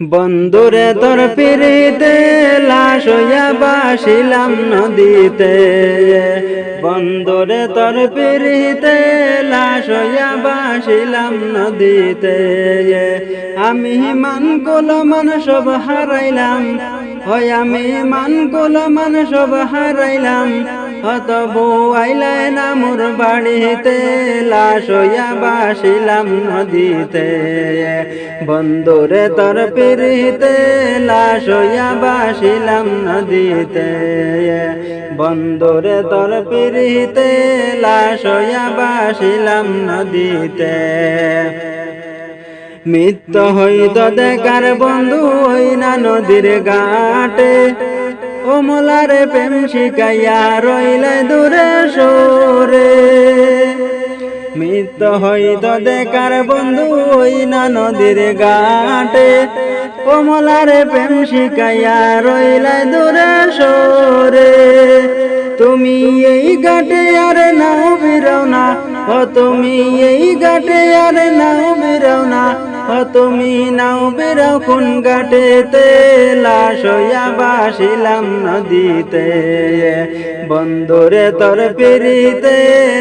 বন্ধুরে তোর পিরিতে লাশ হইয়া বাসিলাম নদীতে, বন্ধুরে তোর পিরিতে লাশ হইয়া বাসিলাম নদীতে। আমি মান সব হারাইলাম, হয় আমি মান সব হারাইলাম। তবু আইলাই না মোর বাড়িতে, লাশ হইয়া বাসিলাম নদীতে। বন্ধুরে তোর পিরিতে লাশ হইয়া বাসিলাম নদীতে, বন্ধুরে তোর পিরিতে লাশ হইয়া বাসিলাম নদীতে। মৃত্যু হইত দেখার বন্ধু হই না নদীর ঘাটে, ও মোলারে প্রেম শিখাইয়া রইলে দূরে সরে। মৃত্যু হইত দেখার বন্ধু হই না নদীর ঘাটে, ও মোলারে প্রেম শিখাইয়া রইলে দূরে সরে। তুমি এই ঘাটে আর নাও বিরাও না, ও তুমি এই ঘাটে আর নাও বিরাও না, ও তুমি নাও বিরাও কোন ঘাটেতে, লাশ হইয়া বাসিলাম নদীতে। বন্ধুরে তোর পিরিতে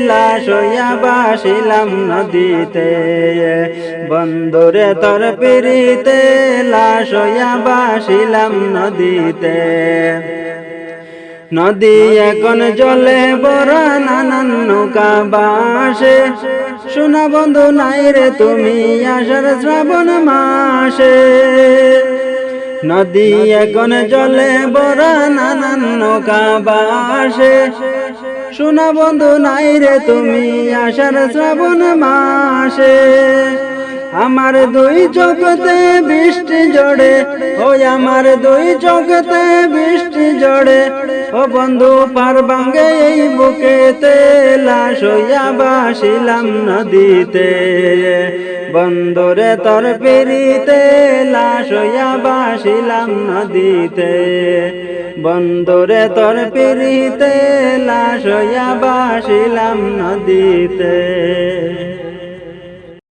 লাশ হইয়া বাসিলাম নদীতে, বন্ধুরে তোর পিরিতে লাশ হইয়া বাসিলাম নদীতে। নদী এখন জলে বড় নানান নৌকা বাসে, শোনা বন্ধু নাই রে তুমি আষাঢ় শ্রাবণ মাসে। নদী এখন জলে বড় নানান নৌকা বাসে, শোনা বন্ধু নাই রে তুমি আষাঢ় শ্রাবণ মাসে। আমার দুই চোখতে বৃষ্টি জড়ে, ওই আমার দুই চোখতে বৃষ্টি জড়ে, ও বন্ধু পার ভাঙ্গে এই বুকেতে, লাশ হইয়া বাসিলাম নদীতে। বন্ধুরে তোর পিরিতে লাশ হইয়া বাসিলাম নদীতে, বন্ধুরে তোর পিরিতে লাশ হইয়া বাসিলাম নদীতে।